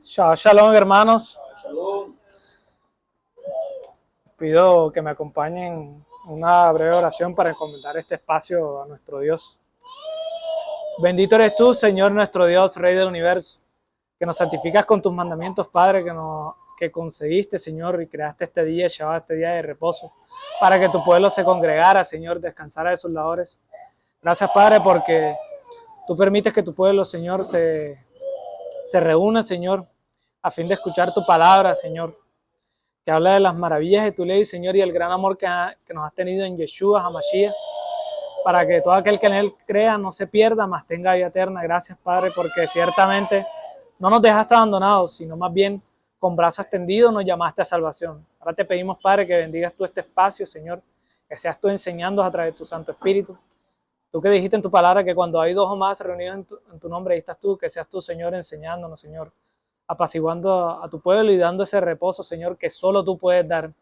Shalom, hermanos. Shalom. Pido que me acompañen en una breve oración para encomendar este espacio a nuestro Dios. Bendito eres tú, Señor nuestro Dios, Rey del universo, que nos santificas con tus mandamientos, Padre, que concediste, Señor, y creaste este día, Shabbat, este día de reposo, para que tu pueblo se congregara, Señor, descansara de sus labores. Gracias, Padre, porque tú permites que tu pueblo, Señor, se reúna, Señor, a fin de escuchar tu palabra, Señor, que habla de las maravillas de tu ley, Señor, y el gran amor que nos has tenido en Yeshua HaMashiach, para que todo aquel que en él crea no se pierda, mas tenga vida eterna. Gracias, Padre, porque ciertamente no nos dejaste abandonados, sino más bien con brazos extendidos nos llamaste a salvación. Ahora te pedimos, Padre, que bendigas tú este espacio, Señor, que seas tú enseñando a través de tu Santo Espíritu. Tú que dijiste en tu palabra que cuando hay dos o más reunidos en tu nombre, ahí estás tú, que seas tú, Señor, enseñándonos, Señor, apaciguando a tu pueblo y dando ese reposo, Señor, que solo tú puedes dar.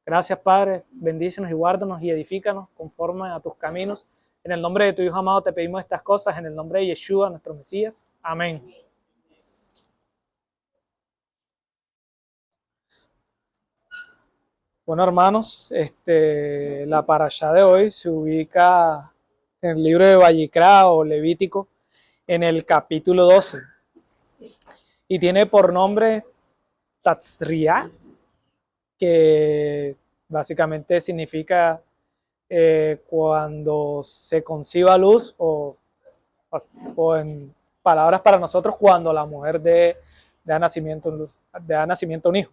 Gracias, Padre, bendícenos y guárdanos y edifícanos conforme a tus caminos. En el nombre de tu Hijo amado te pedimos estas cosas, en el nombre de Yeshua, nuestro Mesías. Amén. Bueno, hermanos, la parashá de hoy se ubica en el libro de Vayikra o Levítico, en el capítulo 12. Y tiene por nombre Tatzriah, que básicamente significa cuando se conciba luz, o en palabras para nosotros, cuando la mujer da nacimiento un hijo.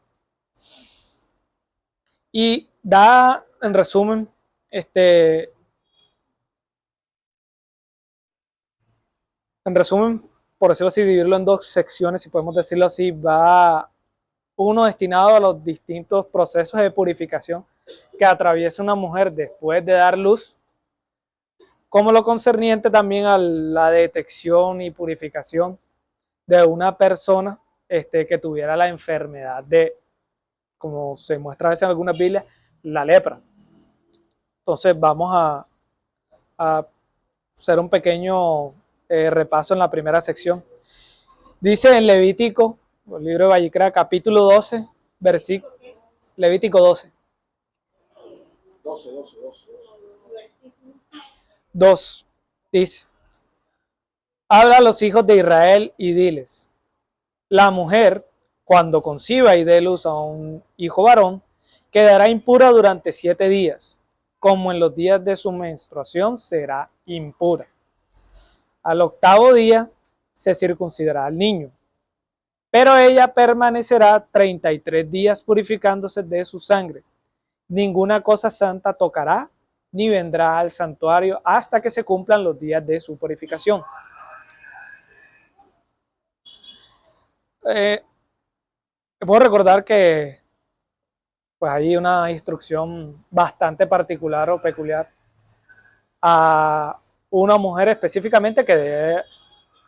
Y da, en resumen, por decirlo así, dividirlo en dos secciones, si podemos decirlo así, va uno destinado a los distintos procesos de purificación que atraviesa una mujer después de dar luz, como lo concerniente también a la detección y purificación de una persona que tuviera la enfermedad de, como se muestra a veces en algunas Biblias, la lepra. Entonces vamos a hacer un pequeño repaso en la primera sección. Dice en Levítico, el libro de Vayikra, capítulo 12, versículo Levítico 12. 2. Dice: habla a los hijos de Israel y diles: la mujer, cuando conciba y dé luz a un hijo varón, quedará impura durante 7 días, como en los días de su menstruación será impura. Al 8º día se circuncidará al niño, pero ella permanecerá 33 días purificándose de su sangre. Ninguna cosa santa tocará, ni vendrá al santuario hasta que se cumplan los días de su purificación. Puedo recordar que pues hay una instrucción bastante particular o peculiar a una mujer específicamente que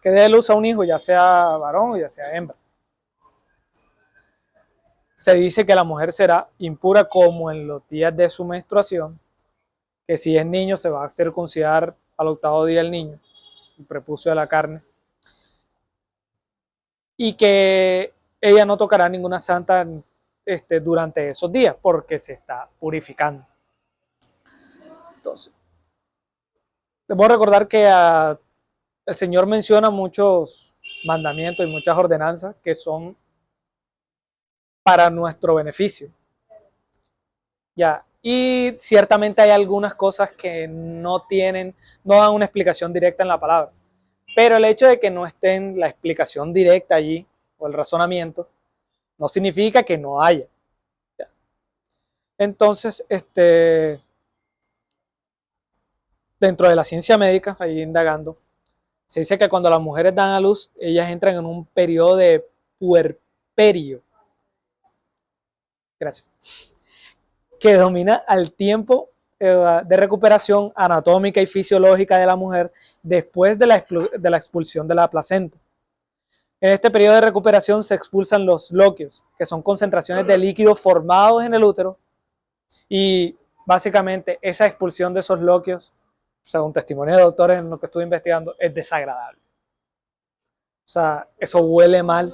dé luz a un hijo, ya sea varón o ya sea hembra. Se dice que la mujer será impura como en los días de su menstruación, que si es niño se va a circuncidar al 8º día el niño, el prepucio de la carne, y que ella no tocará ninguna santa durante esos días porque se está purificando. Entonces, debo recordar que el Señor menciona muchos mandamientos y muchas ordenanzas que son para nuestro beneficio. Ya, y ciertamente hay algunas cosas que no dan una explicación directa en la palabra. Pero el hecho de que no esté en la explicación directa allí, o el razonamiento, no significa que no haya. ¿Ya? Entonces, dentro de la ciencia médica, ahí indagando, se dice que cuando las mujeres dan a luz, ellas entran en un periodo de puerperio. Gracias. Que domina al tiempo de recuperación anatómica y fisiológica de la mujer después de la expulsión de la placenta. En este periodo de recuperación se expulsan los loquios, que son concentraciones de líquido formados en el útero, y básicamente esa expulsión de esos loquios, según testimonio de doctores en lo que estuve investigando, es desagradable. O sea, eso huele mal.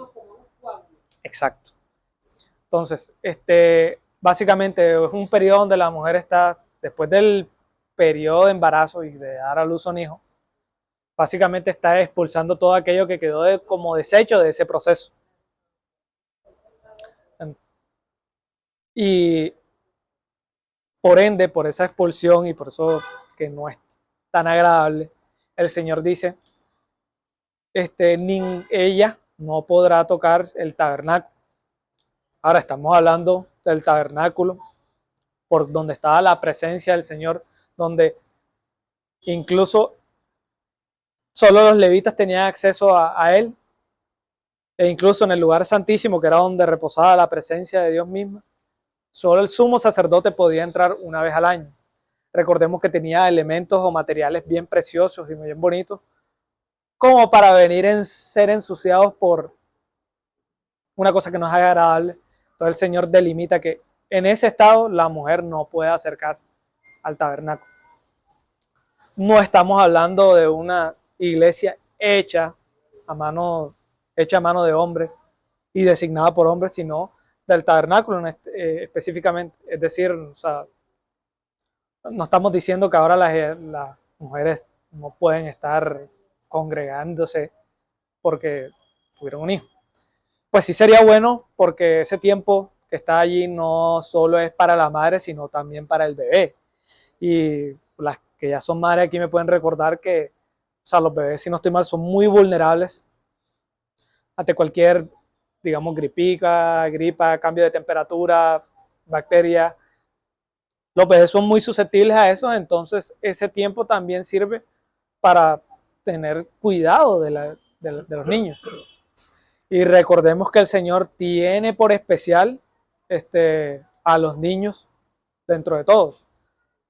exacto. Entonces, básicamente es un periodo donde la mujer está, después del periodo de embarazo y de dar a luz a un hijo, básicamente está expulsando todo aquello que quedó como desecho de ese proceso. Y por ende, por esa expulsión y por eso que no es tan agradable, el Señor dice, ni ella no podrá tocar el tabernáculo. Ahora estamos hablando del tabernáculo, por donde estaba la presencia del Señor, donde incluso solo los levitas tenían acceso a él, e incluso en el lugar santísimo, que era donde reposaba la presencia de Dios misma, solo el sumo sacerdote podía entrar una vez al año. Recordemos que tenía elementos o materiales bien preciosos y bien bonitos, como para venir a ser ensuciados por una cosa que no es agradable. Entonces el Señor delimita que en ese estado la mujer no puede acercarse al tabernáculo. No estamos hablando de una iglesia hecha a mano de hombres y designada por hombres, sino del tabernáculo específicamente. Es decir, o sea, no estamos diciendo que ahora las mujeres no pueden estar congregándose porque tuvieron un hijo. Pues sí sería bueno, porque ese tiempo que está allí no solo es para la madre, sino también para el bebé. Y las que ya son madres aquí me pueden recordar que, o sea, los bebés, si no estoy mal, son muy vulnerables ante cualquier, digamos, gripa, cambio de temperatura, bacteria. Los bebés son muy susceptibles a eso, entonces ese tiempo también sirve para tener cuidado de los niños. Y recordemos que el Señor tiene por especial a los niños dentro de todos.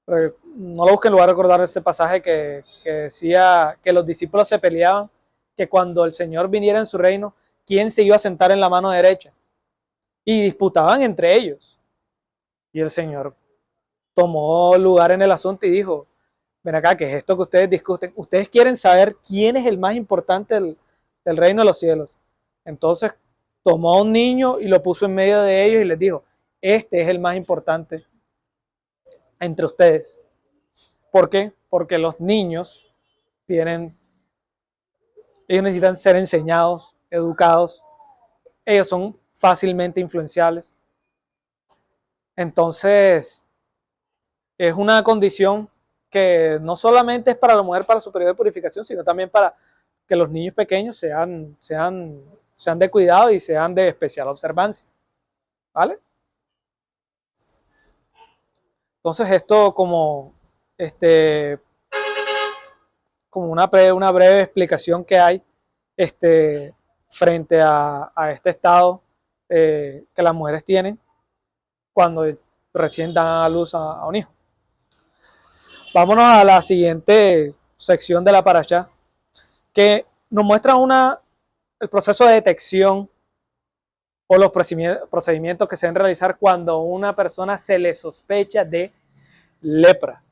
No lo busquen en lugar de recordar este pasaje que decía que los discípulos se peleaban, que cuando el Señor viniera en su reino, ¿quién se iba a sentar en la mano derecha? Y disputaban entre ellos. Y el Señor tomó lugar en el asunto y dijo, ven acá, ¿qué es esto que ustedes discuten? Ustedes quieren saber quién es el más importante del reino de los cielos. Entonces tomó a un niño y lo puso en medio de ellos y les dijo, este es el más importante entre ustedes. ¿Por qué? Porque los niños ellos necesitan ser enseñados, educados, ellos son fácilmente influenciables. Entonces, es una condición que no solamente es para la mujer para su periodo de purificación, sino también para que los niños pequeños sean de cuidado y sean de especial observancia. ¿Vale? Entonces esto como una breve explicación que hay frente a este estado que las mujeres tienen cuando recién dan a luz a un hijo. Vámonos a la siguiente sección de la parashá, que nos muestra el proceso de detección o los procedimientos que se deben realizar cuando a una persona se le sospecha de lepra.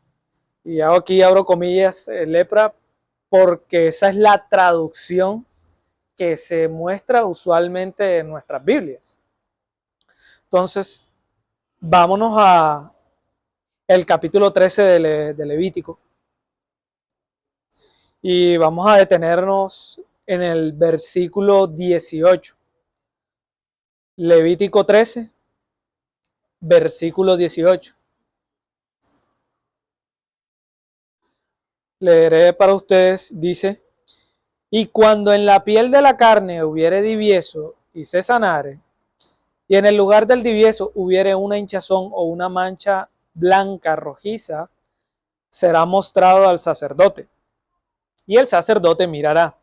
Y aquí abro comillas, lepra, porque esa es la traducción que se muestra usualmente en nuestras Biblias. Entonces, vámonos a el capítulo 13 de Levítico. Y vamos a detenernos en el versículo 18. Levítico 13, versículo 18. Leeré para ustedes, dice, y cuando en la piel de la carne hubiere divieso y se sanare, y en el lugar del divieso hubiere una hinchazón o una mancha blanca rojiza, será mostrado al sacerdote, y el sacerdote mirará.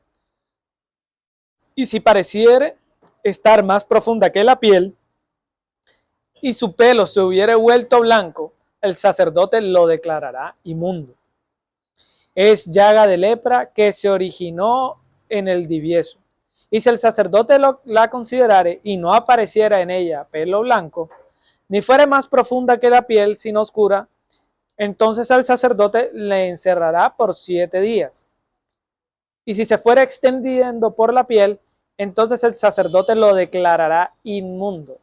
Y si pareciere estar más profunda que la piel, y su pelo se hubiere vuelto blanco, el sacerdote lo declarará inmundo. Es llaga de lepra que se originó en el divieso. Y si el sacerdote la considerare y no apareciera en ella pelo blanco, ni fuere más profunda que la piel, sino oscura, entonces al sacerdote le encerrará por 7 días. Y si se fuera extendiendo por la piel entonces el sacerdote lo declarará inmundo.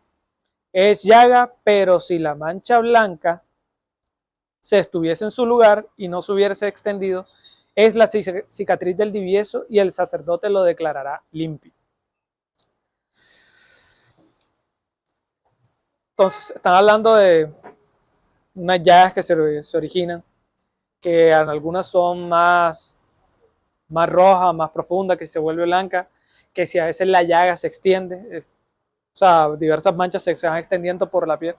Es llaga, pero si la mancha blanca se estuviese en su lugar y no se hubiese extendido, es la cicatriz del divieso y el sacerdote lo declarará limpio. Entonces, están hablando de unas llagas que se originan, que algunas son más rojas, más profundas, que se vuelve blanca, que si a veces la llaga se extiende, o sea, diversas manchas se van extendiendo por la piel.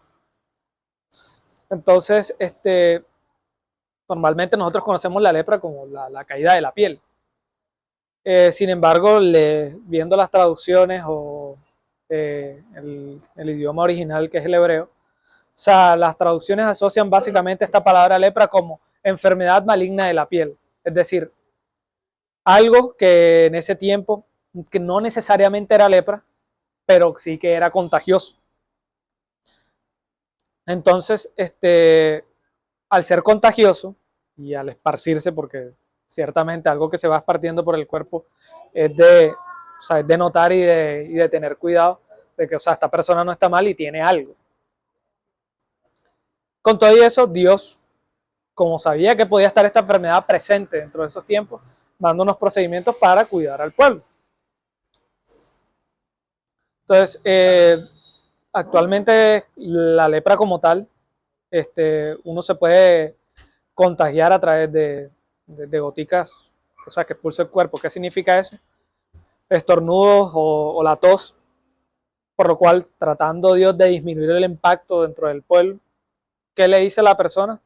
Entonces, normalmente nosotros conocemos la lepra como la caída de la piel. Sin embargo, viendo las traducciones o el idioma original, que es el hebreo, o sea, las traducciones asocian básicamente esta palabra lepra como enfermedad maligna de la piel. Es decir, algo que en ese tiempo, que no necesariamente era lepra, pero sí que era contagioso. Entonces, al ser contagioso y al esparcirse, porque ciertamente algo que se va esparciendo por el cuerpo es de notar y de tener cuidado de que, o sea, esta persona no está mal y tiene algo. Con todo eso, Dios, como sabía que podía estar esta enfermedad presente dentro de esos tiempos, mandó unos procedimientos para cuidar al pueblo. Entonces, actualmente la lepra como tal, uno se puede contagiar a través de goticas, o sea, que expulsa el cuerpo. ¿Qué significa eso? Estornudos o la tos, por lo cual, tratando Dios de disminuir el impacto dentro del pueblo, ¿qué le dice a la persona?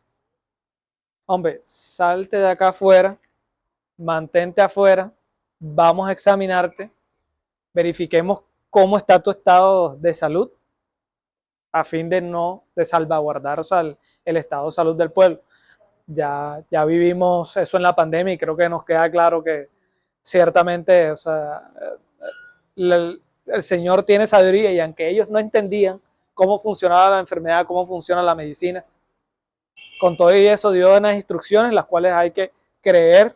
Hombre, salte de acá afuera, mantente afuera, vamos a examinarte, verifiquemos cómo está tu estado de salud, a fin de salvaguardar, o sea, el estado de salud del pueblo. Ya vivimos eso en la pandemia y creo que nos queda claro que ciertamente, o sea, el Señor tiene sabiduría, y aunque ellos no entendían cómo funcionaba la enfermedad, cómo funciona la medicina, con todo eso dio unas instrucciones las cuales hay que creer,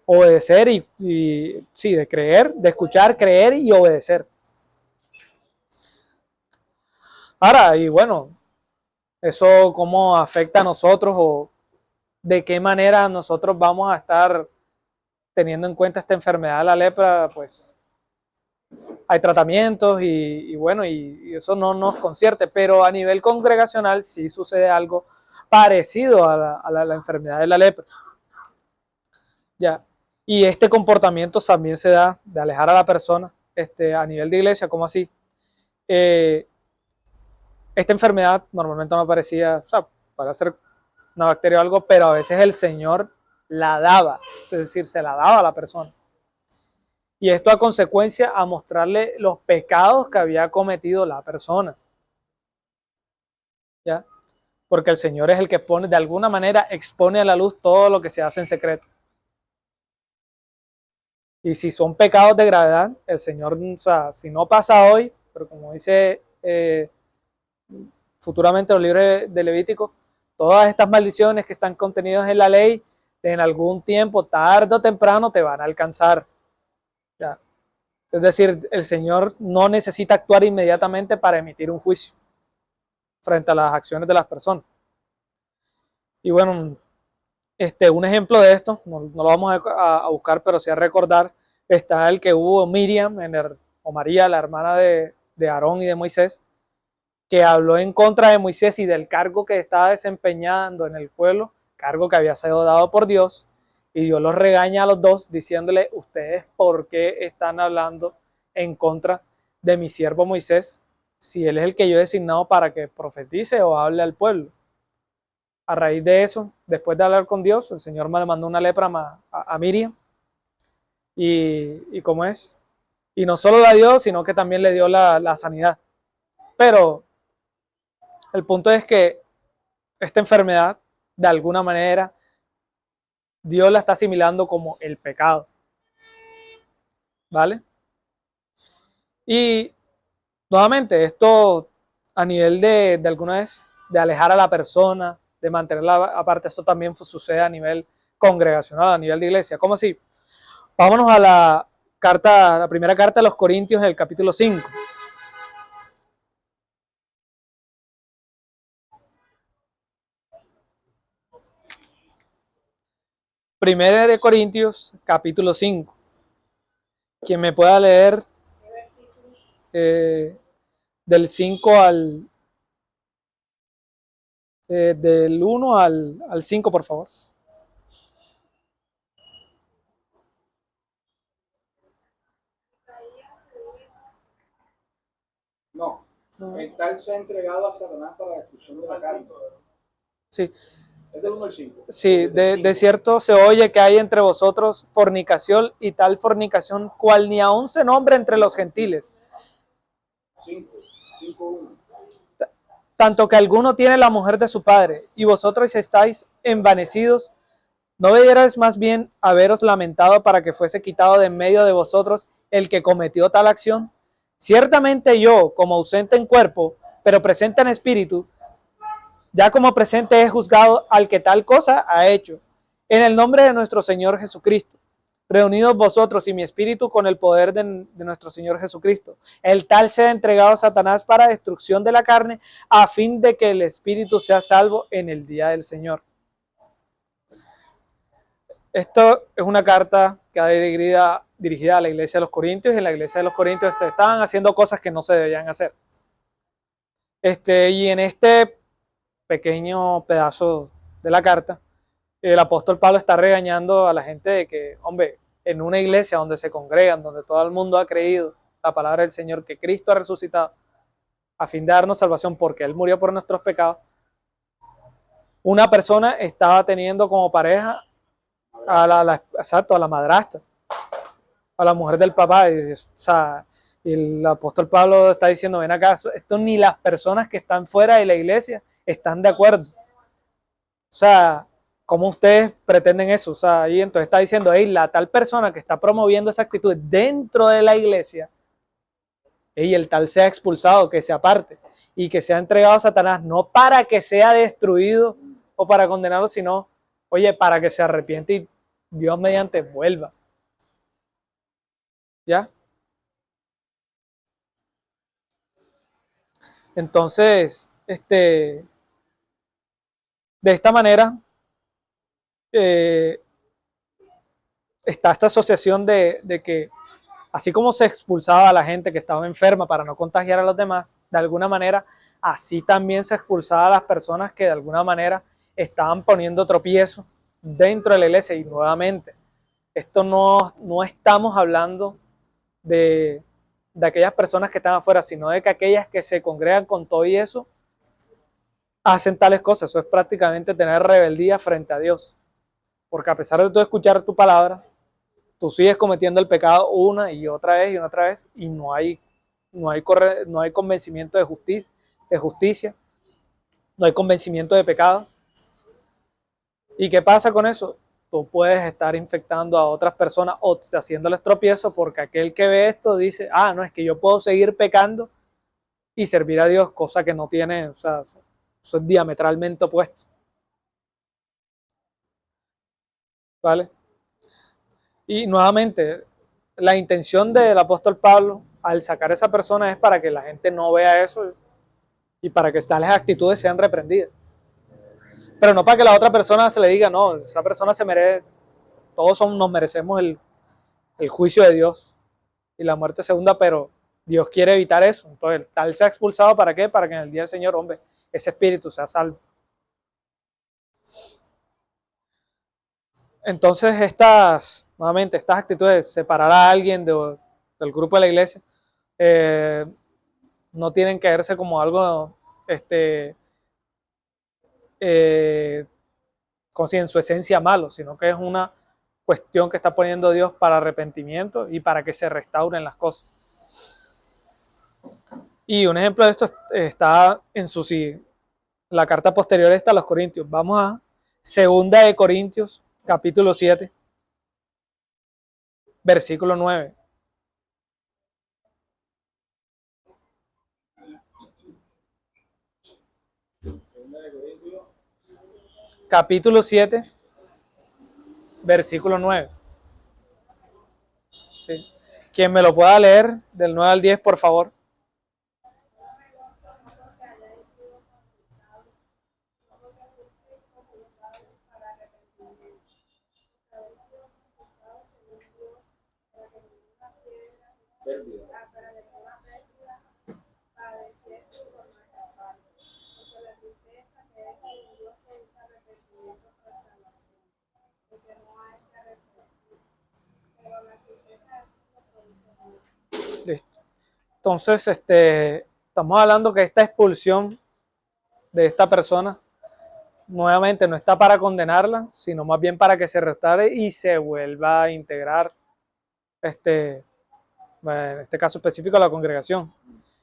obedecer y sí, de creer, de escuchar, creer y obedecer. Ahora, y bueno, eso cómo afecta a nosotros o de qué manera nosotros vamos a estar teniendo en cuenta esta enfermedad de la lepra, pues hay tratamientos y bueno, y eso no nos concierte, pero a nivel congregacional sí sucede algo parecido a la enfermedad de la lepra. Ya. Y este comportamiento también se da de alejar a la persona a nivel de iglesia, ¿cómo así? Esta enfermedad normalmente no aparecía, o sea, para ser una bacteria o algo, pero a veces el Señor la daba, es decir, se la daba a la persona. Y esto a consecuencia a mostrarle los pecados que había cometido la persona. ¿Ya? Porque el Señor es el que pone, de alguna manera, expone a la luz todo lo que se hace en secreto. Y si son pecados de gravedad, el Señor, o sea, si no pasa hoy, pero como dice futuramente los libros de Levítico, todas estas maldiciones que están contenidas en la ley, en algún tiempo, tarde o temprano, te van a alcanzar. ¿Ya? Es decir, el Señor no necesita actuar inmediatamente para emitir un juicio frente a las acciones de las personas. Y bueno, un ejemplo de esto, no lo vamos a buscar, pero sí a recordar, está el que hubo Miriam, o María, la hermana de Aarón y de Moisés, que habló en contra de Moisés y del cargo que estaba desempeñando en el pueblo, cargo que había sido dado por Dios, y Dios los regaña a los dos diciéndole, ustedes por qué están hablando en contra de mi siervo Moisés, si él es el que yo he designado para que profetice o hable al pueblo. A raíz de eso, después de hablar con Dios, el Señor me mandó una lepra a Miriam, y ¿cómo es? Y no solo la dio, sino que también le dio la sanidad. Pero el punto es que esta enfermedad, de alguna manera, Dios la está asimilando como el pecado. ¿Vale? Y nuevamente, esto a nivel de alguna vez, de alejar a la persona, de mantenerla aparte, esto también sucede a nivel congregacional, a nivel de iglesia. ¿Cómo así? Vámonos La primera carta a los Corintios, en el capítulo 5. Primera de Corintios, capítulo 5. Quien me pueda leer del 5 del 1 al 5, por favor. No, el tal se ha entregado a Satanás para la destrucción de la carne. Sí. Es del 1 al 5. Sí, de cierto se oye que hay entre vosotros fornicación, y tal fornicación cual ni aún se nombra entre los gentiles. 5:1. Tanto que alguno tiene la mujer de su padre, y vosotros estáis envanecidos. ¿No debierais más bien haberos lamentado para que fuese quitado de en medio de vosotros el que cometió tal acción? Ciertamente yo, como ausente en cuerpo, pero presente en espíritu, ya como presente he juzgado al que tal cosa ha hecho. En el nombre de nuestro Señor Jesucristo, reunidos vosotros y mi espíritu con el poder de nuestro Señor Jesucristo, el tal sea entregado a Satanás para destrucción de la carne, a fin de que el espíritu sea salvo en el día del Señor. Esto es una carta que va dirigida a la iglesia de los Corintios, y en la iglesia de los Corintios se estaban haciendo cosas que no se debían hacer. Y en este pequeño pedazo de la carta, el apóstol Pablo está regañando a la gente de que, hombre, en una iglesia donde se congregan, donde todo el mundo ha creído la palabra del Señor, que Cristo ha resucitado a fin de darnos salvación porque Él murió por nuestros pecados, una persona estaba teniendo como pareja a la madrastra, a la mujer del papá. Y, el apóstol Pablo está diciendo, ven acá, esto ni las personas que están fuera de la iglesia están de acuerdo. O sea, ¿cómo ustedes pretenden eso? O sea, ahí entonces está diciendo, hey, la tal persona que está promoviendo esa actitud dentro de la iglesia, y el tal sea expulsado, que se aparte y que sea entregado a Satanás, no para que sea destruido o para condenarlo, sino, oye, para que se arrepiente y Dios mediante vuelva. ¿Ya? Entonces, de esta manera, está esta asociación de que así como se expulsaba a la gente que estaba enferma para no contagiar a los demás, de alguna manera, así también se expulsaba a las personas que de alguna manera estaban poniendo tropiezo dentro de la iglesia. Y nuevamente, esto no estamos hablando de aquellas personas que están afuera, sino de que aquellas que se congregan con todo y eso, hacen tales cosas. Eso es prácticamente tener rebeldía frente a Dios. Porque a pesar de tú escuchar tu palabra, tú sigues cometiendo el pecado una y otra vez, y no hay convencimiento de justicia, no hay convencimiento de pecado. ¿Y qué pasa con eso? Tú puedes estar infectando a otras personas o haciéndoles tropiezo, porque aquel que ve esto dice, no, es que yo puedo seguir pecando y servir a Dios, cosa que no tiene, o sea, eso es diametralmente opuesto. ¿Vale? Y nuevamente, la intención del apóstol Pablo al sacar a esa persona es para que la gente no vea eso y para que tales actitudes sean reprendidas. Pero no para que la otra persona se le diga, no, esa persona se merece, nos merecemos el juicio de Dios y la muerte segunda, pero Dios quiere evitar eso. Entonces, tal sea expulsado, ¿para qué? Para que en el día del Señor, hombre, ese espíritu sea salvo. Entonces, nuevamente, estas actitudes, separar a alguien del grupo de la iglesia, no tienen que verse como algo, como si en su esencia malo, sino que es una cuestión que está poniendo Dios para arrepentimiento y para que se restauren las cosas. Y un ejemplo de esto está en la carta posterior esta a los Corintios. Vamos a 2 de Corintios, capítulo 7, versículo 9. Capítulo 7, versículo 9. Sí. Quien me lo pueda leer del 9 al 10, por favor. Listo. Entonces, estamos hablando que esta expulsión de esta persona nuevamente no está para condenarla, sino más bien para que se restaure y se vuelva a integrar, en este caso específico, a la congregación.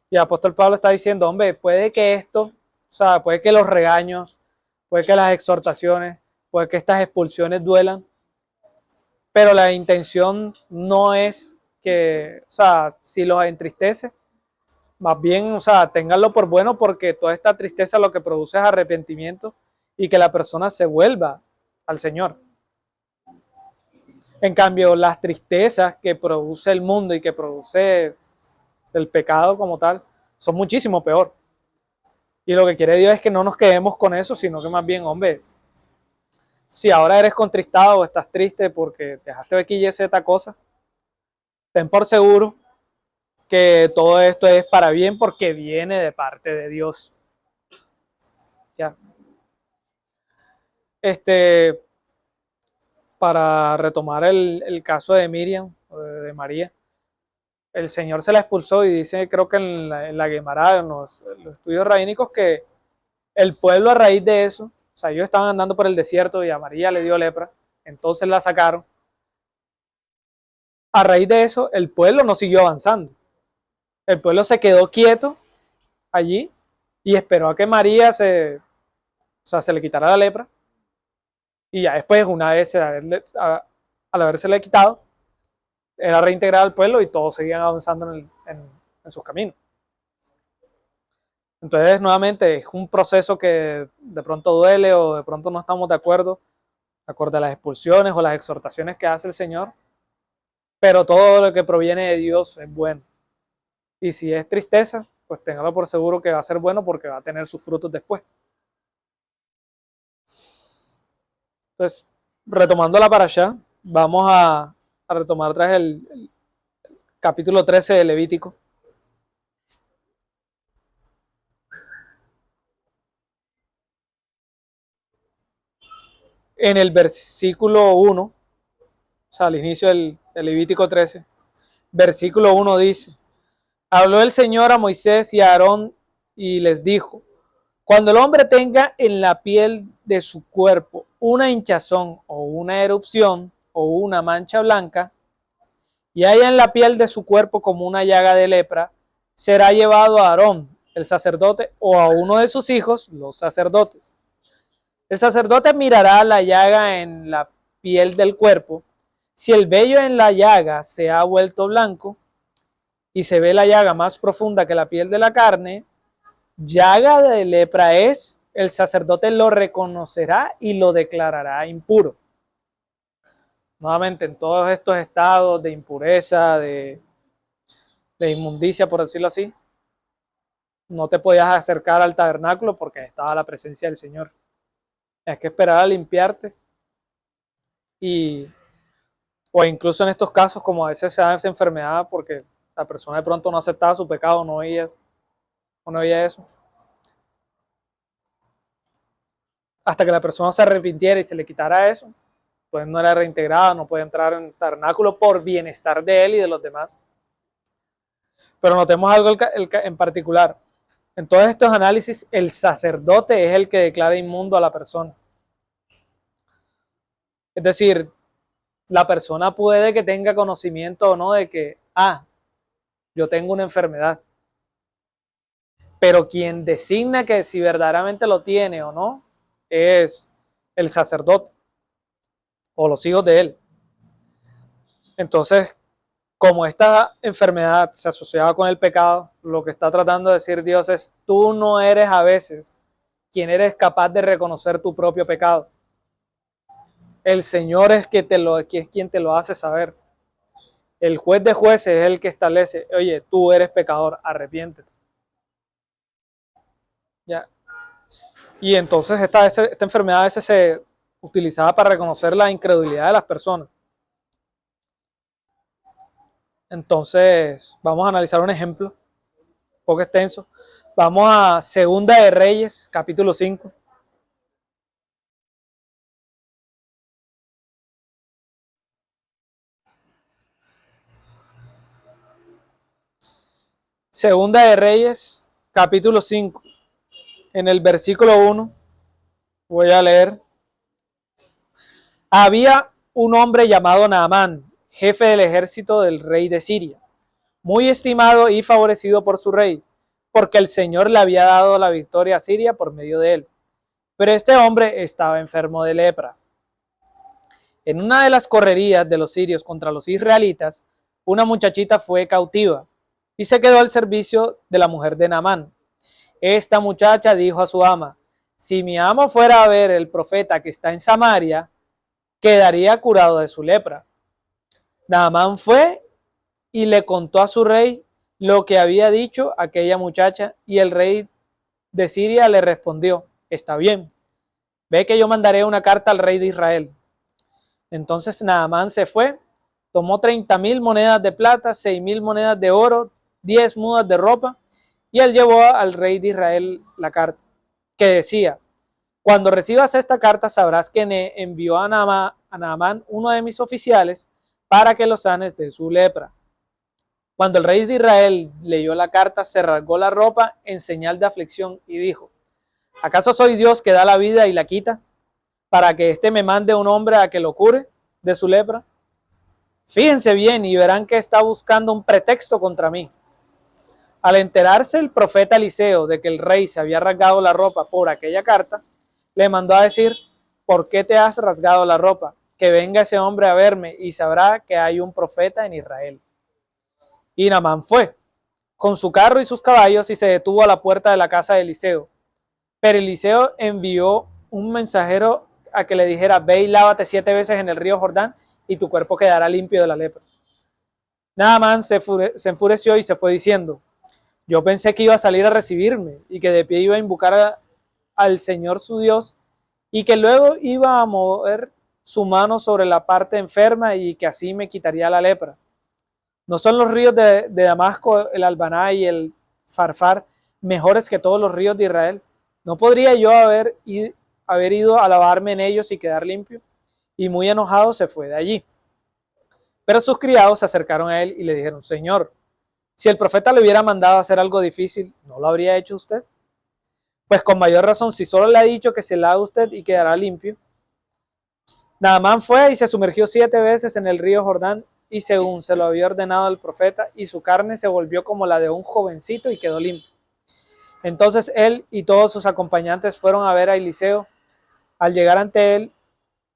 Y el apóstol Pablo está diciendo, hombre, puede que esto, o sea, puede que los regaños, puede que las exhortaciones, puede que estas expulsiones duelan, pero la intención no es que, o sea, si los entristece, más bien, o sea, ténganlo por bueno, porque toda esta tristeza lo que produce es arrepentimiento y que la persona se vuelva al Señor. En cambio, las tristezas que produce el mundo y que produce el pecado como tal, son muchísimo peor. Y lo que quiere Dios es que no nos quedemos con eso, sino que más bien, hombre, si ahora eres contristado o estás triste porque dejaste X, Y, Z cosa, ten por seguro que todo esto es para bien porque viene de parte de Dios. Ya. Para retomar el caso de Miriam, de María, el Señor se la expulsó y dice, creo que en la Guemará, en los estudios rabínicos, que el pueblo a raíz de eso, o sea, ellos estaban andando por el desierto y a María le dio lepra, entonces la sacaron. A raíz de eso, el pueblo no siguió avanzando. El pueblo se quedó quieto allí y esperó a que María se le quitara la lepra. Y ya después, una vez al habérsele quitado, era reintegrada al pueblo y todos seguían avanzando en sus caminos. Entonces, nuevamente, es un proceso que de pronto duele o de pronto no estamos de acuerdo a las expulsiones o las exhortaciones que hace el Señor, pero todo lo que proviene de Dios es bueno. Y si es tristeza, pues téngalo por seguro que va a ser bueno porque va a tener sus frutos después. Entonces, retomándola para allá, vamos a retomar otra vez el capítulo 13 de Levítico. En el versículo 1, o sea, al inicio del Levítico 13, versículo 1 dice, habló el Señor a Moisés y a Aarón y les dijo, cuando el hombre tenga en la piel de su cuerpo una hinchazón o una erupción o una mancha blanca, y haya en la piel de su cuerpo como una llaga de lepra, será llevado a Aarón, el sacerdote, o a uno de sus hijos, los sacerdotes. El sacerdote mirará la llaga en la piel del cuerpo. Si el vello en la llaga se ha vuelto blanco y se ve la llaga más profunda que la piel de la carne, llaga de lepra es, el sacerdote lo reconocerá y lo declarará impuro. Nuevamente, en todos estos estados de impureza, de inmundicia, por decirlo así, no te podías acercar al tabernáculo porque estaba la presencia del Señor. Hay que esperar a limpiarte o incluso en estos casos, como a veces se da esa enfermedad porque la persona de pronto no aceptaba su pecado, no veía eso. Hasta que la persona se arrepintiera y se le quitara eso, pues no era reintegrada, no puede entrar en el tabernáculo por bienestar de él y de los demás. Pero notemos algo en particular. En todos estos análisis, el sacerdote es el que declara inmundo a la persona. Es decir, la persona puede que tenga conocimiento o no de que, yo tengo una enfermedad. Pero quien designa que si verdaderamente lo tiene o no es el sacerdote o los hijos de él. Entonces, como esta enfermedad se asociaba con el pecado, lo que está tratando de decir Dios es, tú no eres a veces quien eres capaz de reconocer tu propio pecado. El Señor es quien te lo hace saber. El juez de jueces es el que establece, oye, tú eres pecador, arrepiéntete. ¿Ya? Y entonces esta enfermedad a veces se utilizaba para reconocer la incredulidad de las personas. Entonces, vamos a analizar un ejemplo, un poco extenso. Vamos a Segunda de Reyes, capítulo 5. Segunda de Reyes, capítulo 5. En el versículo 1, voy a leer. Había un hombre llamado Naamán, jefe del ejército del rey de Siria, muy estimado y favorecido por su rey, porque el Señor le había dado la victoria a Siria por medio de él. Pero este hombre estaba enfermo de lepra. En una de las correrías de los sirios contra los israelitas, una muchachita fue cautiva y se quedó al servicio de la mujer de Naamán. Esta muchacha dijo a su ama, si mi amo fuera a ver el profeta que está en Samaria, quedaría curado de su lepra. Naamán fue y le contó a su rey lo que había dicho aquella muchacha, y el rey de Siria le respondió, está bien, ve que yo mandaré una carta al rey de Israel. Entonces Naamán se fue, tomó 30,000 monedas de plata, 6,000 monedas de oro, 10 mudas de ropa, y él llevó al rey de Israel la carta, que decía, cuando recibas esta carta sabrás que me envió a Naamán, uno de mis oficiales, para que lo sanes de su lepra. Cuando el rey de Israel leyó la carta, se rasgó la ropa en señal de aflicción y dijo, ¿acaso soy Dios que da la vida y la quita, para que éste me mande un hombre a que lo cure de su lepra? Fíjense bien y verán que está buscando un pretexto contra mí. Al enterarse el profeta Eliseo de que el rey se había rasgado la ropa por aquella carta, le mandó a decir, ¿por qué te has rasgado la ropa? Que venga ese hombre a verme y sabrá que hay un profeta en Israel. Y Naamán fue con su carro y sus caballos y se detuvo a la puerta de la casa de Eliseo. Pero Eliseo envió un mensajero a que le dijera, ve y lávate 7 veces en el río Jordán y tu cuerpo quedará limpio de la lepra. Naamán se enfureció y se fue diciendo, yo pensé que iba a salir a recibirme y que de pie iba a invocar al Señor su Dios y que luego iba a mover su mano sobre la parte enferma y que así me quitaría la lepra. ¿No son los ríos de Damasco, el Albaná y el Farfar mejores que todos los ríos de Israel? ¿No podría yo haber ido a lavarme en ellos y quedar limpio? Y muy enojado se fue de allí. Pero sus criados se acercaron a él y le dijeron, Señor, si el profeta le hubiera mandado a hacer algo difícil, ¿no lo habría hecho usted? Pues con mayor razón, si solo le ha dicho que se lave usted y quedará limpio. Naamán fue y se sumergió 7 veces en el río Jordán, y según se lo había ordenado el profeta, y su carne se volvió como la de un jovencito y quedó limpio. Entonces él y todos sus acompañantes fueron a ver a Eliseo. Al llegar ante él,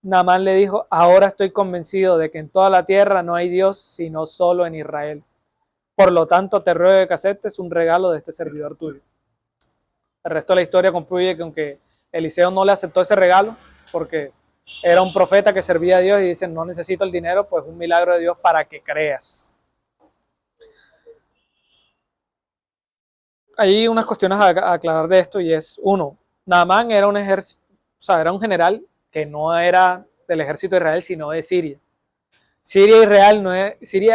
Naamán le dijo, ahora estoy convencido de que en toda la tierra no hay Dios sino solo en Israel. Por lo tanto, te ruego que aceptes un regalo de este servidor tuyo. El resto de la historia concluye que aunque Eliseo no le aceptó ese regalo, porque era un profeta que servía a Dios y dice, no necesito el dinero, pues un milagro de Dios para que creas. Hay unas cuestiones a aclarar de esto y es, uno, Naamán era era un general que no era del ejército de Israel, sino de Siria. Siria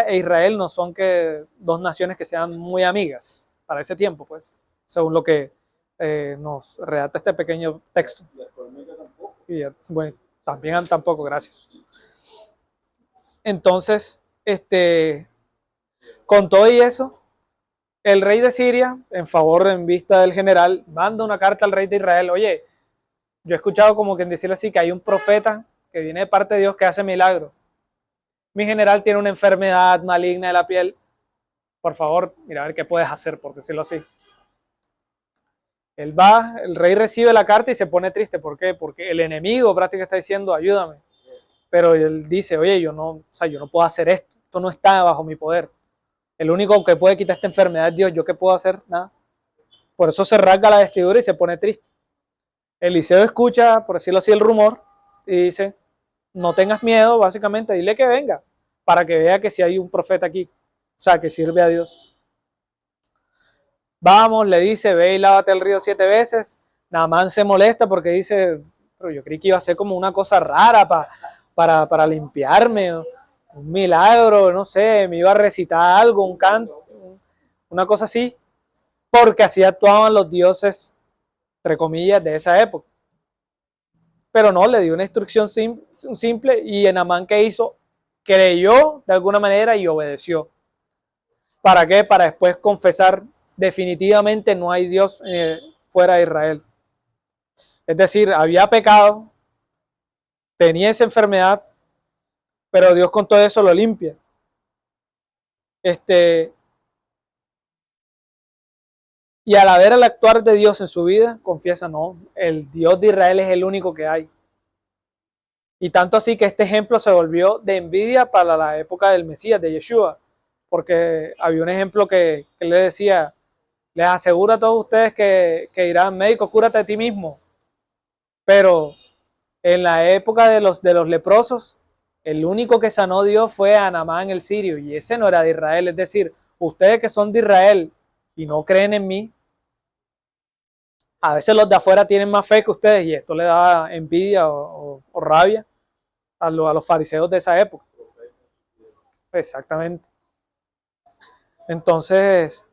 e Israel no son que dos naciones que sean muy amigas para ese tiempo, pues, según lo que nos redacta este pequeño texto. Y bueno, también tampoco, gracias. Entonces, con todo y eso, el rey de Siria, en vista del general, manda una carta al rey de Israel. Oye, yo he escuchado como que decirle así que hay un profeta que viene de parte de Dios que hace milagros. Mi general tiene una enfermedad maligna de la piel. Por favor, mira a ver qué puedes hacer, por decirlo así. Él va, el rey recibe la carta y se pone triste. ¿Por qué? Porque el enemigo prácticamente está diciendo, ayúdame. Pero él dice, oye, yo no puedo hacer esto. Esto no está bajo mi poder. El único que puede quitar esta enfermedad es Dios. ¿Yo qué puedo hacer? Nada. Por eso se rasga la vestidura y se pone triste. Eliseo escucha, por decirlo así, el rumor y dice, no tengas miedo, básicamente, dile que venga. para que vea que si hay un profeta aquí, o sea, que sirve a Dios. Vamos, le dice, ve y lávate el río 7 veces. Naamán se molesta porque dice, pero yo creí que iba a ser como una cosa rara para limpiarme, un milagro, no sé, me iba a recitar algo, un canto, una cosa así, porque así actuaban los dioses, entre comillas, de esa época. Pero no, le dio una instrucción simple y Naamán, ¿qué hizo? Creyó de alguna manera y obedeció. ¿Para qué? Para después confesar, definitivamente no hay Dios fuera de Israel. Es decir, había pecado, tenía esa enfermedad, pero Dios con todo eso lo limpia. Y al ver el actuar de Dios en su vida, confiesa, no, el Dios de Israel es el único que hay. Y tanto así que este ejemplo se volvió de envidia para la época del Mesías, de Yeshua, porque había un ejemplo que le decía, les aseguro a todos ustedes que irán, médico, cúrate a ti mismo. Pero en la época de los leprosos, el único que sanó Dios fue a Naamán el sirio, y ese no era de Israel. Es decir, ustedes que son de Israel y no creen en mí, a veces los de afuera tienen más fe que ustedes, y esto le da envidia o rabia a los fariseos de esa época. Exactamente. Entonces,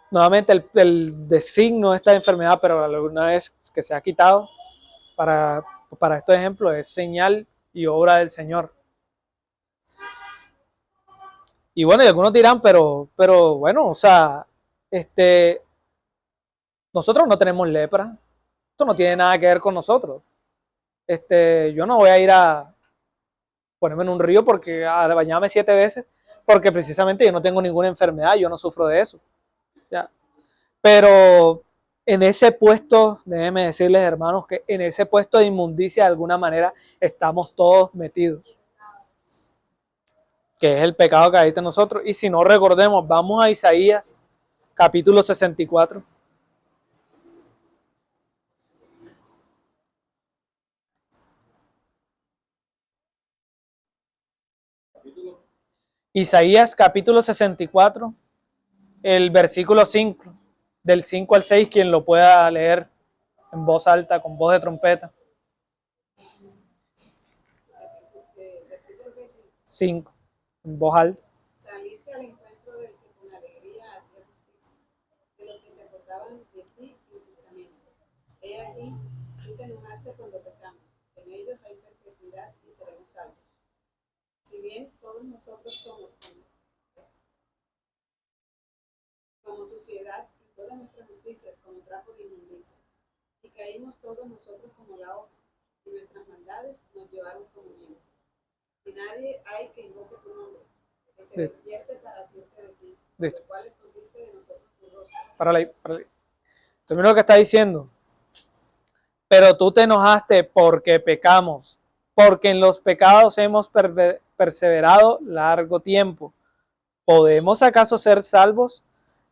nuevamente el designo de esta enfermedad, pero alguna vez que se ha quitado, para estos ejemplos, es señal y obra del Señor. Y bueno, y algunos dirán, pero bueno, o sea, nosotros no tenemos lepra, esto no tiene nada que ver con nosotros. Yo no voy a ir a ponerme en un río porque a bañarme 7 veces, porque precisamente yo no tengo ninguna enfermedad, yo no sufro de eso. ¿Ya? Pero en ese puesto, déjenme decirles, hermanos, que en ese puesto de inmundicia de alguna manera estamos todos metidos, que es el pecado que habita en nosotros. Y si no recordemos, vamos a Isaías capítulo 64. Isaías capítulo 64, el versículo 5, del 5 al 6, quien lo pueda leer en voz alta, con voz de trompeta. 5, en voz alta. Saliste al encuentro del que con alegría hacía justicia, de los que se acordaban de ti injustamente. He aquí, tú te enojaste cuando pecamos, en ellos hay perpetuidad y seremos salvos. Si bien todos nosotros somos como suciedad y todas nuestras justicias como trapo de inmundicia, y caímos todos nosotros como la hoja, y nuestras maldades nos llevaron como viento. Y nadie hay que invoque tu nombre, que se despierte para hacerte de ti, lo cual escondiste de nosotros tu rostro. Para ahí. Termino lo que está diciendo. Pero tú te enojaste porque pecamos, porque en los pecados hemos perseverado largo tiempo. ¿Podemos acaso ser salvos?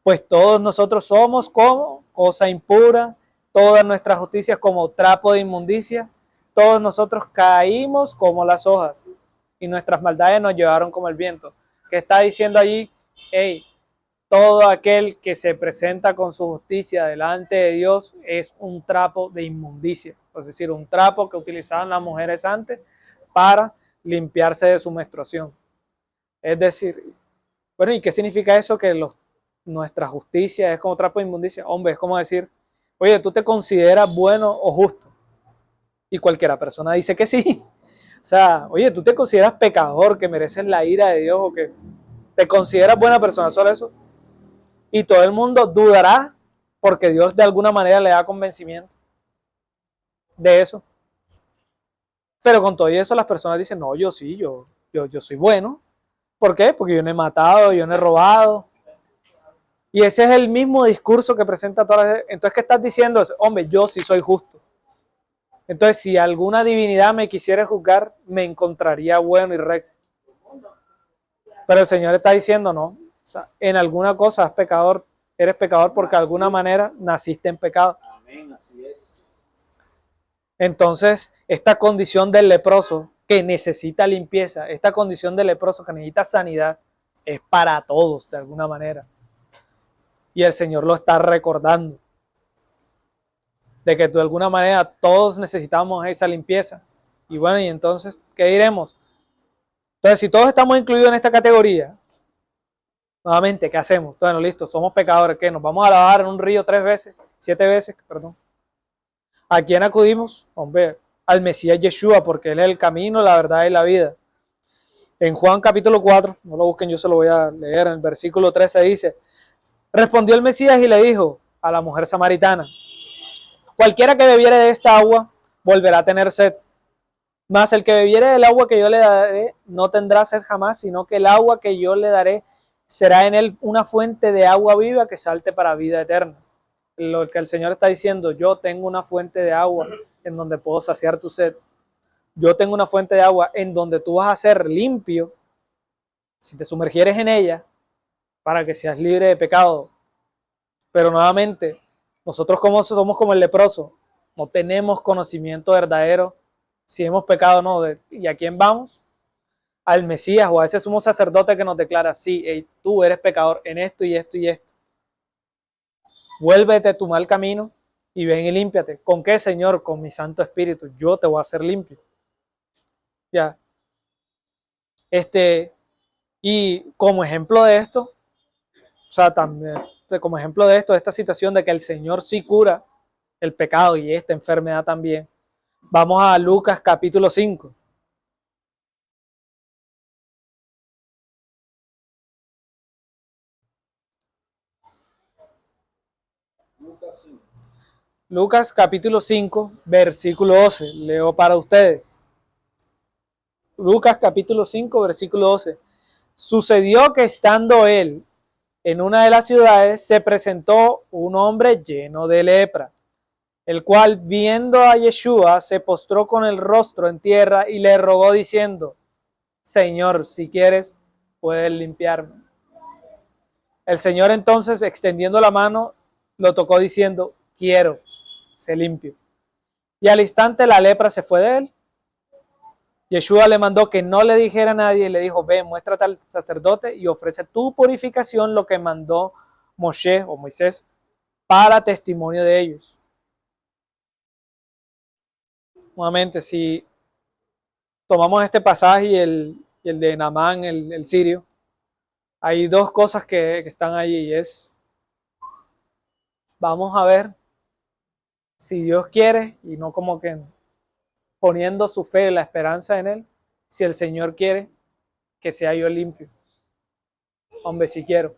Pues todos nosotros somos como cosa impura, todas nuestras justicias como trapo de inmundicia, todos nosotros caímos como las hojas y nuestras maldades nos llevaron como el viento. ¿Qué está diciendo allí? Hey, todo aquel que se presenta con su justicia delante de Dios es un trapo de inmundicia, es decir, un trapo que utilizaban las mujeres antes para limpiarse de su menstruación. Es decir, bueno, ¿y qué significa eso? Que nuestra justicia es como trapo de inmundicia. Hombre, es como decir, oye, ¿tú te consideras bueno o justo? Y cualquiera persona dice que sí. O sea, oye, ¿tú te consideras pecador, que mereces la ira de Dios o que te consideras buena persona? Solo eso. Y todo el mundo dudará porque Dios de alguna manera le da convencimiento de eso. Pero con todo eso las personas dicen, no, yo sí, yo soy bueno. ¿Por qué? Porque yo no he matado, yo no he robado. Y ese es el mismo discurso que presenta todas las... Entonces, ¿qué estás diciendo? Hombre, yo sí soy justo. Entonces, si alguna divinidad me quisiera juzgar, me encontraría bueno y recto. Pero el Señor está diciendo, no, o sea, en alguna cosa eres pecador porque de alguna manera naciste en pecado. Amén, así es. Entonces, esta condición del leproso que necesita limpieza, esta condición de leproso que necesita sanidad, es para todos de alguna manera. Y el Señor lo está recordando, de que de alguna manera todos necesitamos esa limpieza. Y bueno, y entonces, ¿qué diremos? Entonces, si todos estamos incluidos en esta categoría, nuevamente, ¿qué hacemos? Bueno, listo, somos pecadores, ¿qué? ¿Nos vamos a lavar en un río 7 veces, perdón? ¿A quién acudimos? Hombre, al Mesías Yeshua, porque Él es el camino, la verdad y la vida. En Juan capítulo 4, no lo busquen, yo se lo voy a leer, en el versículo 13 dice, respondió el Mesías y le dijo a la mujer samaritana, cualquiera que bebiere de esta agua volverá a tener sed, mas el que bebiere del agua que yo le daré no tendrá sed jamás, sino que el agua que yo le daré será en él una fuente de agua viva que salte para vida eterna. Lo que el Señor está diciendo, yo tengo una fuente de agua en donde puedo saciar tu sed. Yo tengo una fuente de agua en donde tú vas a ser limpio si te sumergieres en ella para que seas libre de pecado. Pero nuevamente, nosotros como somos como el leproso, no tenemos conocimiento verdadero si hemos pecado o no. ¿Y a quién vamos? Al Mesías o a ese sumo sacerdote que nos declara, sí, hey, tú eres pecador en esto y esto y esto. Vuélvete a tu mal camino y ven y límpiate. ¿Con qué, Señor? Con mi Santo Espíritu. Yo te voy a hacer limpio. Ya. Y como ejemplo de esto, o sea, también como ejemplo de esto, de esta situación de que el Señor sí cura el pecado y esta enfermedad también, vamos a Lucas capítulo 5. Lucas capítulo 5, versículo 12. Leo para ustedes. Lucas capítulo 5, versículo 12. Sucedió que estando él en una de las ciudades, se presentó un hombre lleno de lepra, el cual, viendo a Yeshua, se postró con el rostro en tierra y le rogó diciendo, Señor, si quieres, puedes limpiarme. El Señor entonces, extendiendo la mano, lo tocó diciendo, quiero, sé limpio. Y al instante la lepra se fue de él. Yeshua le mandó que no le dijera a nadie y le dijo, ve, muéstrate al sacerdote y ofrece tu purificación, lo que mandó Moshe o Moisés para testimonio de ellos. Nuevamente, si tomamos este pasaje y el de Naamán, el sirio, hay dos cosas que están ahí y es, vamos a ver si Dios quiere y no como que poniendo su fe y la esperanza en Él, si el Señor quiere que sea yo limpio. Hombre, si quiero,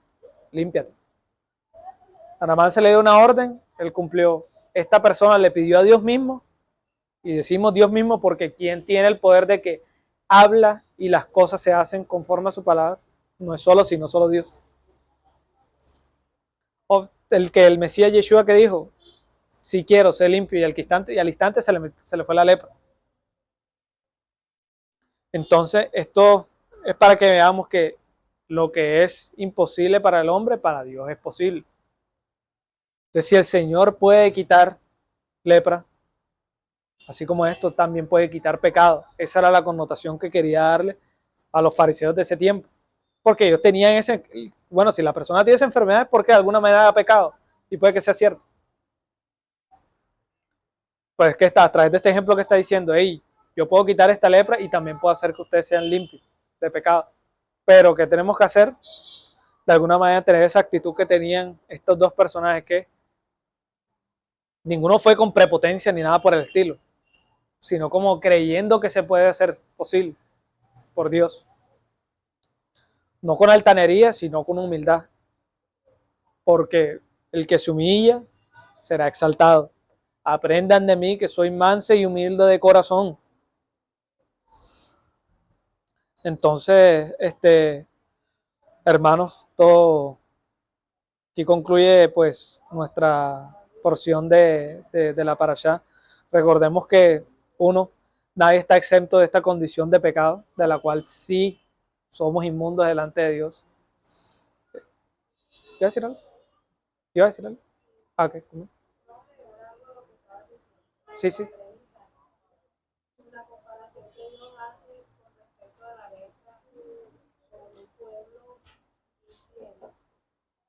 límpiate. A Naamán se le dio una orden, él cumplió. Esta persona le pidió a Dios mismo, y decimos Dios mismo porque quien tiene el poder de que habla y las cosas se hacen conforme a su palabra, no es solo sino solo Dios. O el Mesías Yeshua que dijo, si quiero ser limpio, y al instante se le fue la lepra. Entonces, esto es para que veamos que lo que es imposible para el hombre, para Dios es posible. Entonces, si el Señor puede quitar lepra, así como esto también puede quitar pecado. Esa era la connotación que quería darle a los fariseos de ese tiempo. Porque ellos tenían ese, bueno, si la persona tiene esa enfermedad es porque de alguna manera ha pecado. Y puede que sea cierto. Pues que está a través de este ejemplo que está diciendo, hey, yo puedo quitar esta lepra y también puedo hacer que ustedes sean limpios de pecado. Pero ¿qué tenemos que hacer? De alguna manera tener esa actitud que tenían estos dos personajes que ninguno fue con prepotencia ni nada por el estilo, sino como creyendo que se puede hacer posible por Dios. No con altanería, sino con humildad. Porque el que se humilla será exaltado. Aprendan de mí que soy manso y humilde de corazón. Entonces, hermanos, todo aquí concluye pues nuestra porción de la parashá. Recordemos que nadie está exento de esta condición de pecado, de la cual sí somos inmundos delante de Dios. ¿Iba a decir algo? ¿Iba a decir algo? Ah, ok. Sí, sí. La comparación que Dios hace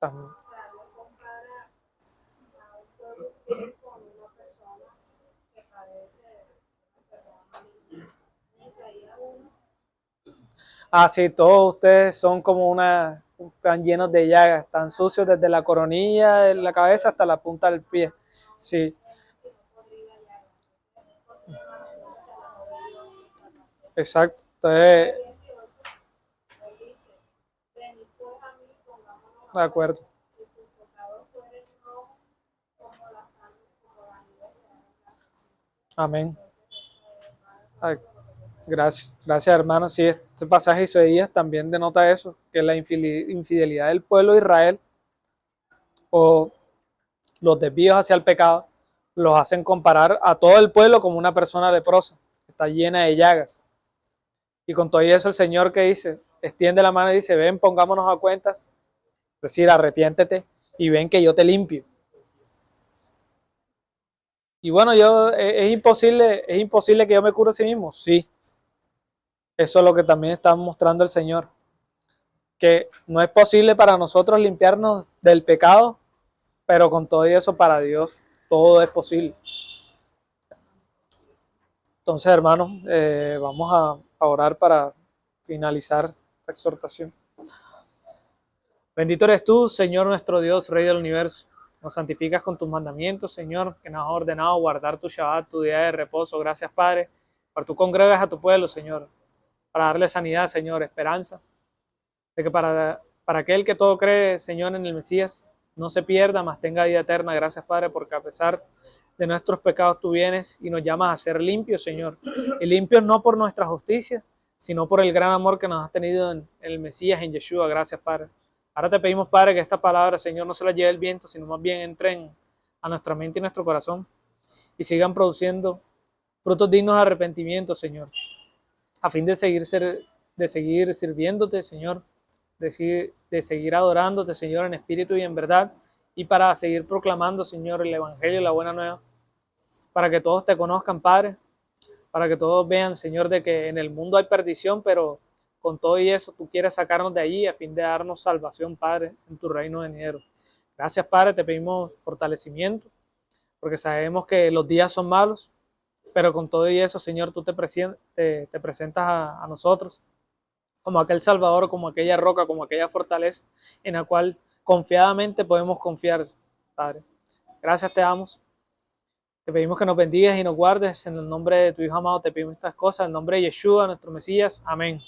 También. O sea, no compara a un pueblo fiel con una persona que padece enfermedad maligna. En Isaías 1, Ah, sí, todos ustedes son como están llenos de llagas, están sucios desde la coronilla de la cabeza hasta la punta del pie. Sí, si no podría ya, porque Manación se la jodió y esa parte. exacto. Entonces, 18, él dice, venid pues a mí, pongámonos de acuerdo. si tus pecados fueren rojos como la sangre, como la nieve serán emblanquecidos. Amén. Entonces, eso va de Ay, acuerdo con lo que yo gracias hermano. Sí, este pasaje de Isaías también denota eso, que la infidelidad del pueblo de Israel o los desvíos hacia el pecado los hacen comparar a todo el pueblo como una persona leprosa, que está llena de llagas. Y con todo eso el Señor que dice, extiende la mano y dice, ven, pongámonos a cuentas, es decir, arrepiéntete y ven que yo te limpio. Y bueno, es imposible que yo me cure a sí mismo. Sí, eso es lo que también está mostrando el Señor, que no es posible para nosotros limpiarnos del pecado, pero con todo eso para Dios todo es posible. Entonces, hermanos, vamos a orar para finalizar la exhortación. Bendito eres tú, Señor nuestro Dios, Rey del universo. Nos santificas con tus mandamientos, Señor, que nos has ordenado guardar tu Shabbat, tu día de reposo. Gracias, Padre, por tú congregas a tu pueblo, Señor, para darle sanidad, Señor, esperanza, de que para aquel que todo cree, Señor, en el Mesías, no se pierda, mas tenga vida eterna. Gracias, Padre, porque a pesar de nuestros pecados tú vienes y nos llamas a ser limpios, Señor. Y limpios no por nuestra justicia, sino por el gran amor que nos has tenido en el Mesías, en Yeshua. Gracias, Padre. Ahora te pedimos, Padre, que esta palabra, Señor, no se la lleve el viento, sino más bien entren a nuestra mente y nuestro corazón y sigan produciendo frutos dignos de arrepentimiento, Señor, a fin de seguir sirviéndote, Señor, de seguir adorándote, Señor, en espíritu y en verdad, y para seguir proclamando, Señor, el Evangelio y la buena nueva, para que todos te conozcan, Padre, para que todos vean, Señor, de que en el mundo hay perdición, pero con todo y eso tú quieres sacarnos de allí a fin de darnos salvación, Padre, en tu reino venidero. Gracias, Padre, te pedimos fortalecimiento, porque sabemos que los días son malos, pero con todo y eso, Señor, tú te presentas a nosotros como aquel Salvador, como aquella roca, como aquella fortaleza en la cual confiadamente podemos confiar, Padre. Gracias te damos. Te pedimos que nos bendigas y nos guardes. En el nombre de tu Hijo amado te pedimos estas cosas. En el nombre de Yeshua, nuestro Mesías. Amén.